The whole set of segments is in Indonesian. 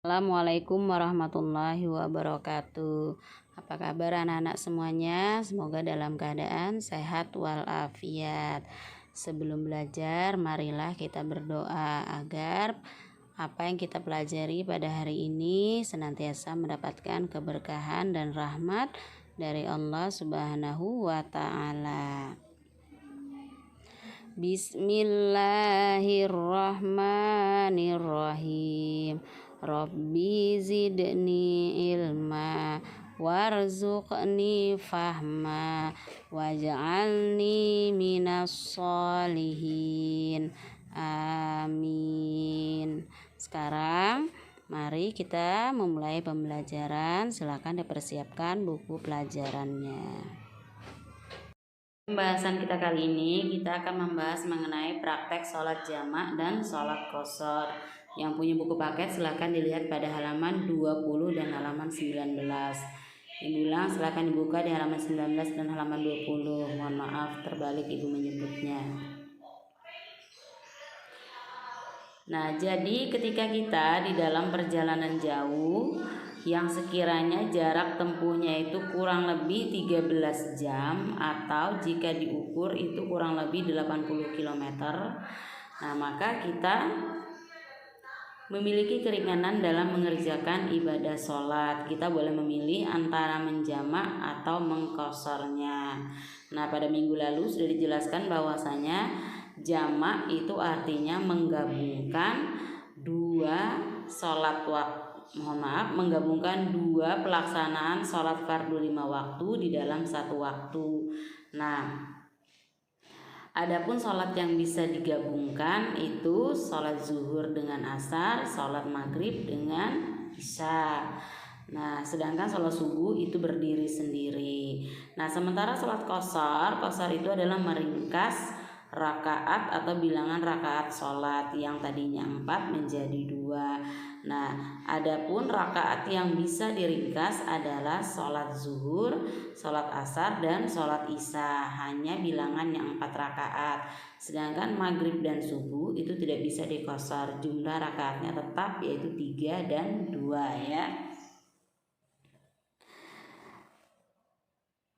Assalamualaikum warahmatullahi wabarakatuh. Apa kabar anak-anak semuanya? Semoga dalam keadaan sehat walafiat. Sebelum belajar, marilah kita berdoa agar apa yang kita pelajari pada hari ini senantiasa mendapatkan keberkahan dan rahmat dari Allah Subhanahu wa Ta'ala. Bismillahirrahmanirrahim. Rabbi zidni ilma warzuqni fahma waj'alni minas sholihin. Amin. Sekarang mari kita memulai pembelajaran. Silakan dipersiapkan buku pelajarannya. Pembahasan kita kali ini kita akan membahas mengenai praktek sholat jamak dan sholat qashar. Yang punya buku paket silahkan dilihat pada halaman 20 dan halaman 19. Ibu ulang, silahkan dibuka di halaman 19 dan halaman 20. Mohon maaf terbalik ibu menyebutnya. Nah, jadi ketika kita di dalam perjalanan jauh yang sekiranya jarak tempuhnya itu kurang lebih 13 jam atau jika diukur itu kurang lebih 80 km. Nah, maka kita memiliki keringanan dalam mengerjakan ibadah sholat. Kita boleh memilih antara menjamak atau mengqasharnya. Nah, pada minggu lalu sudah dijelaskan bahwasanya jamak itu artinya menggabungkan dua menggabungkan dua pelaksanaan sholat fardu 5 waktu di dalam satu waktu. Nah, adapun sholat yang bisa digabungkan itu sholat zuhur dengan asar, sholat maghrib dengan isya. Nah, sedangkan sholat subuh itu berdiri sendiri. Nah, sementara sholat qashar itu adalah meringkas rakaat atau bilangan rakaat sholat yang tadinya 4 menjadi 2. Nah, adapun rakaat yang bisa diringkas adalah sholat zuhur, sholat asar, dan sholat isya, hanya bilangan yang 4 rakaat. Sedangkan maghrib dan subuh itu tidak bisa diqashar, jumlah rakaatnya tetap yaitu 3 dan 2 ya.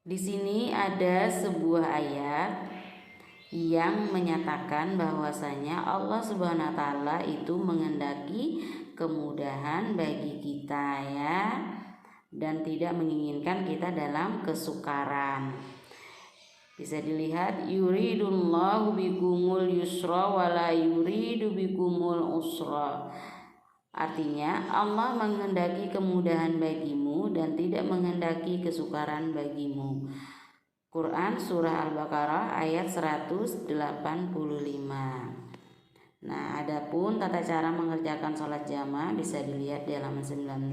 Di sini ada sebuah ayat yang menyatakan bahwasanya Allah Subhanahu wa Ta'ala itu menghendaki kemudahan bagi kita ya, dan tidak menginginkan kita dalam kesukaran. Bisa dilihat, yuridullahu bikumul yusra wa la yuridu bikumul usra. Artinya Allah menghendaki kemudahan bagimu dan tidak menghendaki kesukaran bagimu. Quran Surah Al-Baqarah ayat 185. Nah, adapun tata cara mengerjakan sholat jamak bisa dilihat di halaman 19.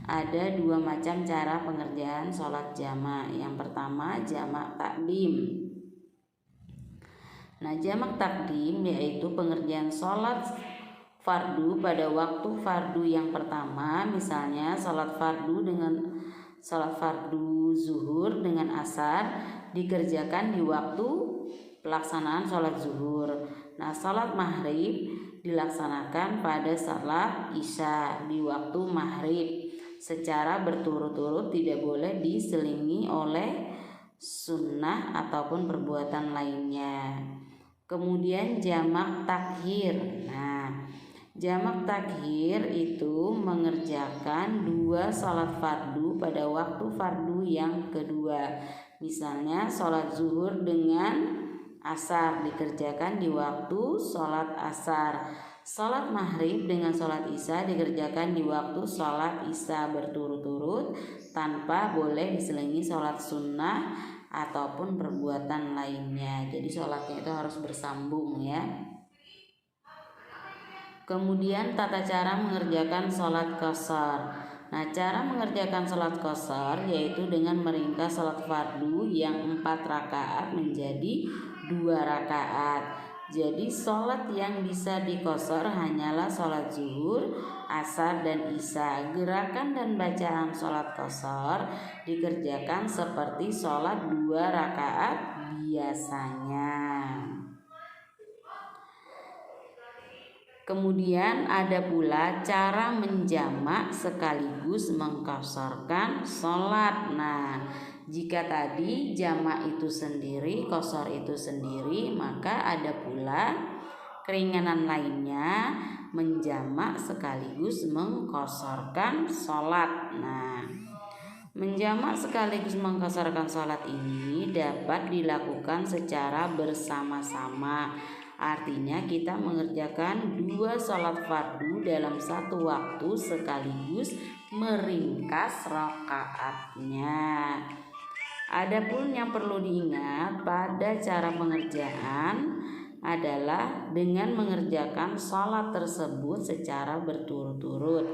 Ada 2 macam cara pengerjaan sholat jamak. Yang pertama jamak takdim. Nah, jamak takdim yaitu pengerjaan sholat fardu pada waktu fardu yang pertama. Misalnya sholat fardu zuhur dengan asar dikerjakan di waktu pelaksanaan sholat zuhur. Nah, sholat maghrib dilaksanakan pada sholat isya di waktu maghrib secara berturut-turut, tidak boleh diselingi oleh sunnah ataupun perbuatan lainnya. Kemudian jamak takhir. Nah, jamak takhir itu mengerjakan 2 sholat fardu pada waktu fardu yang kedua. Misalnya sholat zuhur dengan asar dikerjakan di waktu sholat asar. Sholat maghrib dengan sholat isya dikerjakan di waktu sholat isya berturut-turut tanpa boleh diselingi sholat sunnah ataupun perbuatan lainnya. Jadi sholatnya itu harus bersambung ya. Kemudian tata cara mengerjakan sholat qashar. Nah, cara mengerjakan sholat qashar yaitu dengan meringkas sholat fardu yang 4 rakaat menjadi 2 rakaat. Jadi sholat yang bisa diqashar hanyalah sholat zuhur, asar, dan isya. Gerakan dan bacaan sholat qashar dikerjakan seperti sholat 2 rakaat biasanya. Kemudian ada pula cara menjamak sekaligus mengqasarkan sholat. Nah, jika tadi jamak itu sendiri, qasar itu sendiri, maka ada pula keringanan lainnya, menjamak sekaligus mengqasarkan sholat. Nah, menjamak sekaligus mengqasarkan sholat ini dapat dilakukan secara bersama-sama. Artinya kita mengerjakan 2 sholat fardu dalam satu waktu sekaligus meringkas rakaatnya. Adapun yang perlu diingat pada cara pengerjaan adalah dengan mengerjakan sholat tersebut secara berturut-turut.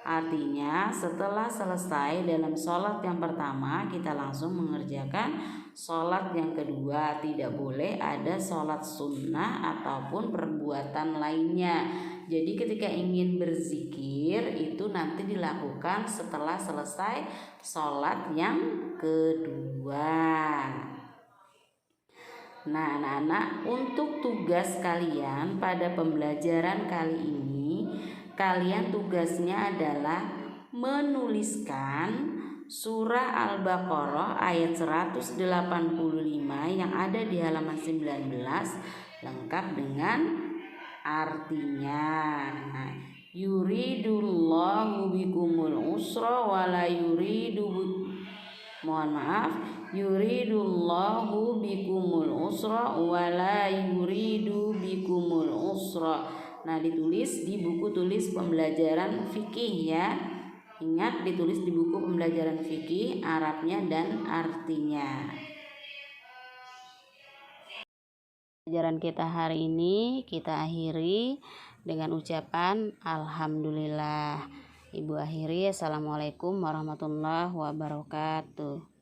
Artinya setelah selesai dalam sholat yang pertama, kita langsung mengerjakan sholat yang kedua. Tidak boleh ada sholat sunnah ataupun perbuatan lainnya. Jadi ketika ingin berzikir itu nanti dilakukan setelah selesai sholat yang kedua. Nah, anak-anak, untuk tugas kalian pada pembelajaran kali ini, kalian tugasnya adalah menuliskan surah Al-Baqarah ayat 185 yang ada di halaman 19 lengkap dengan artinya. Nah, yuridullahu bikumul usra wala yuridullahu bikumul usra wala yuridu bikumul usra. Nah, ditulis di buku tulis pembelajaran fikih ya. Ingat, ditulis di buku pembelajaran fikih Arabnya dan artinya. Pelajaran kita hari ini kita akhiri dengan ucapan alhamdulillah. Ibu akhiri, assalamualaikum warahmatullahi wabarakatuh.